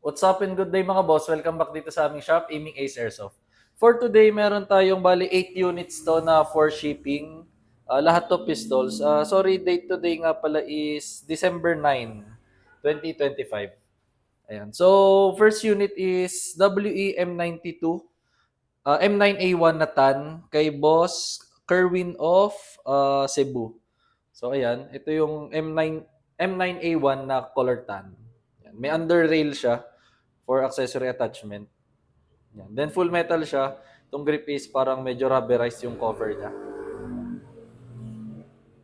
What's up and good day mga boss? Welcome back dito sa aming shop, Aiming Ace Airsoft. For today, meron tayong bali 8 units to na for shipping. Lahat to pistols. Sorry, date today nga pala is December 9, 2025. Ayan. So, first unit is WEM92, M9A1 na tan kay Boss Kerwin of Cebu. So, ayan. Ito yung M9A1 na color tan. Ayan. May under rail siya for accessory attachment. Yan. Then full metal siya. Itong grip is parang medyo rubberized yung cover niya.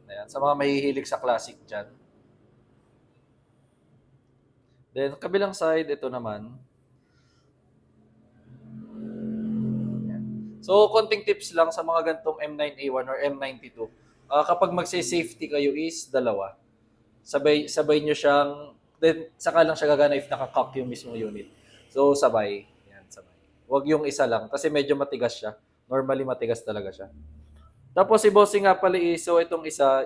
Ayan. Sa mga mahihilig sa classic dyan. Then kabilang side, ito naman. Ayan. So, konting tips lang sa mga gantong M9A1 or M92. Kapag magse-safety kayo is dalawa. Sabay nyo siyang, then saka lang siya gagana if nakakock yung mismong unit. So, sabay. Yan, sabay. Huwag yung isa lang kasi medyo matigas siya. Normally matigas talaga siya. Tapos si Bossing nga pala so itong isa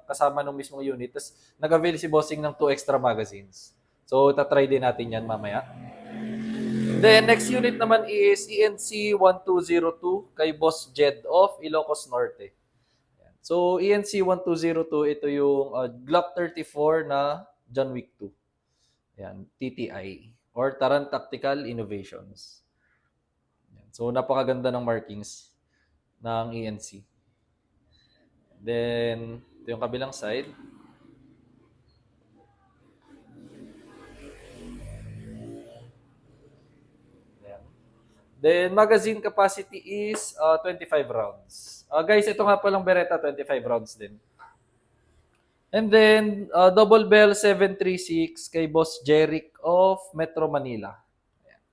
kasama ng mismong unit. Tapos nag-avail si Bossing ng 2 extra magazines. So, tatry din natin yan mamaya. Then, next unit naman is ENC 1202 kay Boss Jed of Ilocos Norte. So, ENC 1202, ito yung Glock 34 na John Wick 2. Yan, TTI or Taran Tactical Innovations. Yan. So, napakaganda ng markings ng ENC. Then, ito yung kabilang side. Yan. Then, magazine capacity is 25 rounds. Guys, ito nga palang Beretta, 25 rounds din. And then, double bell 736 kay Boss Jeric of Metro Manila. Ayan.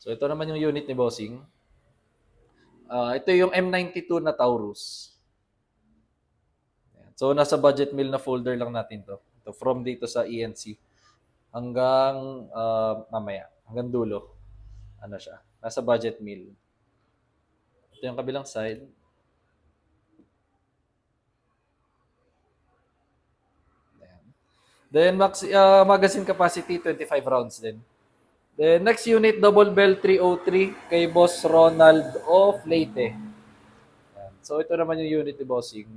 So, ito naman yung unit ni Bossing. Ito yung M92 na Taurus. Ayan. So, nasa budget meal na folder lang natin to. Ito, from dito sa ENC hanggang mamaya, hanggang dulo. Ano siya? Nasa budget meal. Ito yung kabilang side. Then magazine capacity 25 rounds din. Then next unit double bell 303 kay Boss Ronald of Leyte. Yan. So ito naman yung unit ni Bossing.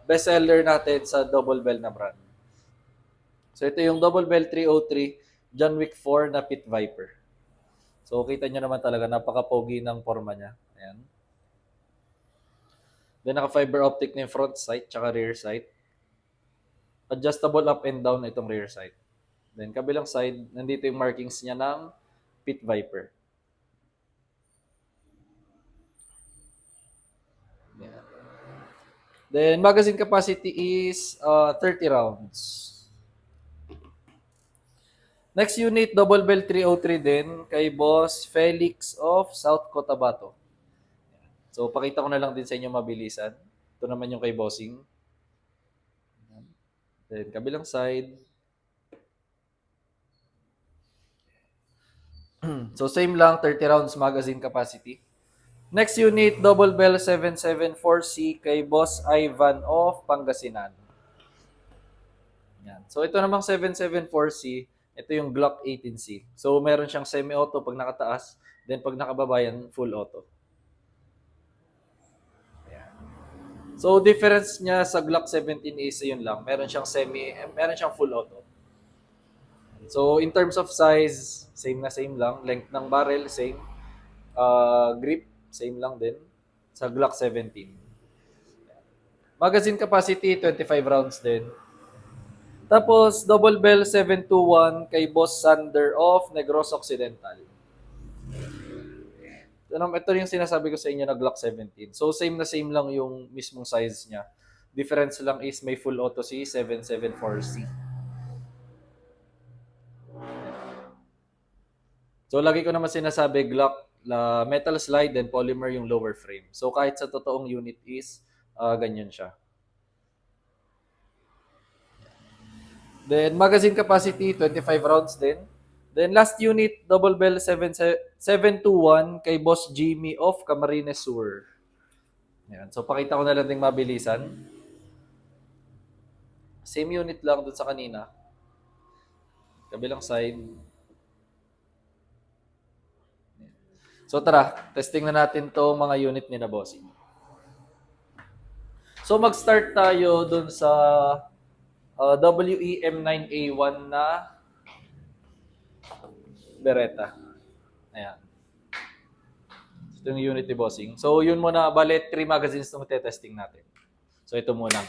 Best seller natin sa double bell na brand. So ito yung double bell 303 John Wick 4 na Pit Viper. So kita nyo naman talaga napaka-pogi ng forma niya. Ayan. Then naka fiber optic na yung front sight tsaka rear sight. Adjustable up and down itong rear sight. Then kabilang side, nandito yung markings niya ng Pit Viper. Yeah. Then magazine capacity is 30 rounds. Next unit, double bell 303 din kay Boss Felix of South Cotabato. So pakita ko na lang din sa inyo mabilisan. Ito naman yung kay Bossing. Then, kabilang side. So, same lang, 30 rounds magazine capacity. Next unit, double bell 774C kay Boss Ivan of Pangasinan. Yan. So, ito namang 774C, ito yung Glock 18C. So, meron siyang semi-auto pag nakataas, then pag nakababayan, full auto. So, difference niya sa Glock 17 is yun lang. Meron siyang full auto. So, in terms of size, same lang. Length ng barrel, same. Grip, same lang din. Sa Glock 17. Magazine capacity, 25 rounds din. Tapos, double bell 721 kay Boss Sander of Negros Occidental. Ito yung sinasabi ko sa inyo na Glock 17. So, same lang yung mismong size niya. Difference lang is may full auto si 774C. So, lagi ko naman sinasabi, Glock, metal slide, then polymer yung lower frame. So, kahit sa totoong unit is, ganyan siya. Then, magazine capacity, 25 rounds din. Then, last unit, double bell 721 kay Boss Jimmy of Camarines Sur. Yan. So, pakita ko na lang din mabilisan. Same unit lang dun sa kanina. Kabilang side. So tara, testing na natin to mga unit ni na bossing. So mag-start tayo dun sa WEM9A1 na Beretta. Ayan. Ito yung unit ni bossing. So yun muna, bale 3 magazines itong testing natin. So ito muna.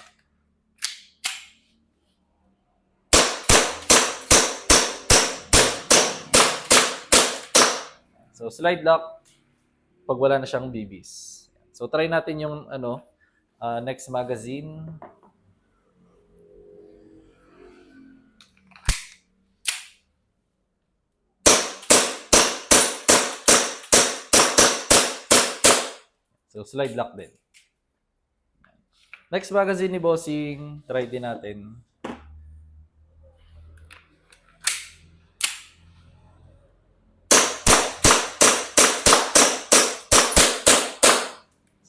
So slide lock pag wala na siyang BBs. So try natin yung next magazine. So slide lock din. Next magazine ni bossing, try din natin.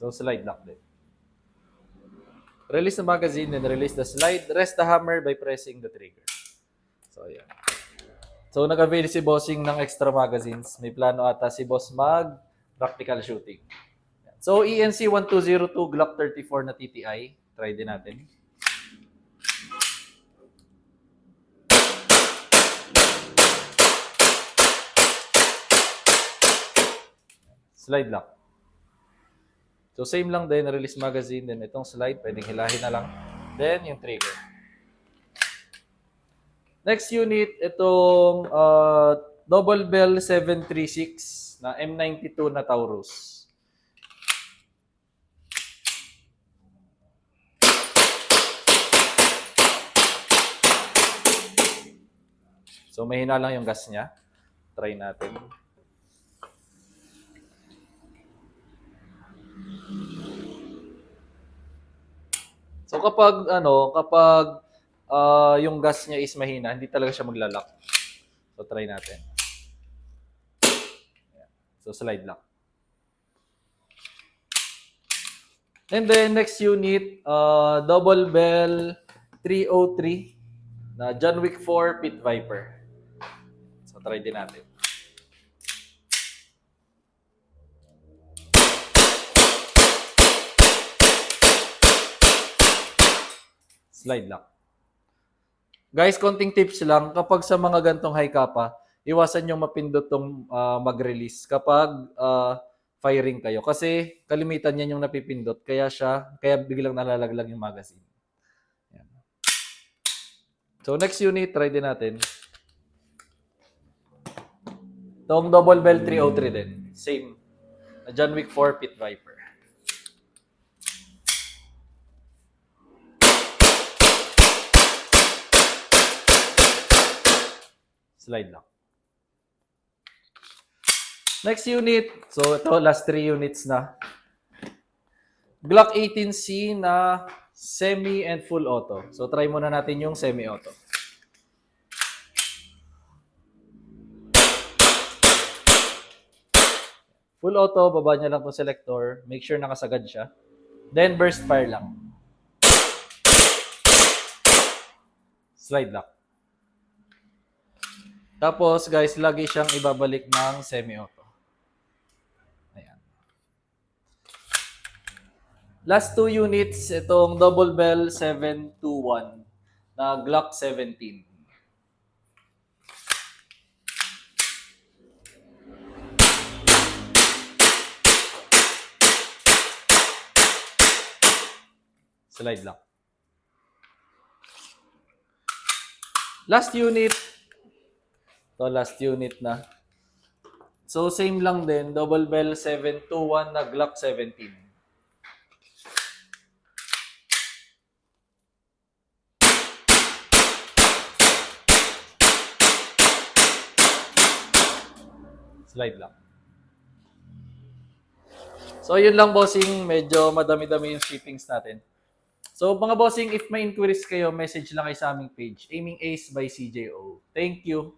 So, slide lock din. Release the magazine, then release the slide. Rest the hammer by pressing the trigger. So, ayan. So, nag-avail si bossing ng extra magazines. May plano ata si boss mag-practical shooting. So, ENC 1202 Glock 34 na TTI. Try din natin. Slide lock. So, same lang din, release magazine, then itong slide, pwedeng hilahin na lang. Then, yung trigger. Next unit, itong Double Bell 736 na M92 na Taurus. So, mahina lang yung gas niya. Try natin. So kapag yung gas niya is mahina, hindi talaga siya maglalak. So try natin. So slide lock. And then next unit, Double Bell 303 na John Wick 4 Pit Viper. So try din natin. Slide lock. Guys, konting tips lang. Kapag sa mga gantong high kappa, iwasan yung mapindot tong mag-release kapag firing kayo. Kasi kalimitan yan yung napipindot. Kaya biglang nalalaglag yung magazine. Yan. So next unit, try din natin. Itong Double Bell 303 din. Same. John Wick 4 Pit Viper. Slide lock. Next unit. So, ito, last 3 units na. Glock 18C na semi and full auto. So, try muna natin yung semi-auto. Full auto, baba niya lang itong selector. Make sure nakasagad siya. Then, burst fire lang. Slide lock. Tapos, guys, lagi siyang ibabalik ng semi-auto. Ayan. Last 2 units, itong Double Bell 721 na Glock 17. Slide lock. Last unit, last unit na. So, same lang din. Double Bell 721 na Glock 17. Slide lang. So, yun lang, bossing. Medyo madami-dami yung shippings natin. So, mga bossing, if may inquiries kayo, message lang kayo sa aming page. Aiming Ace by CJO. Thank you.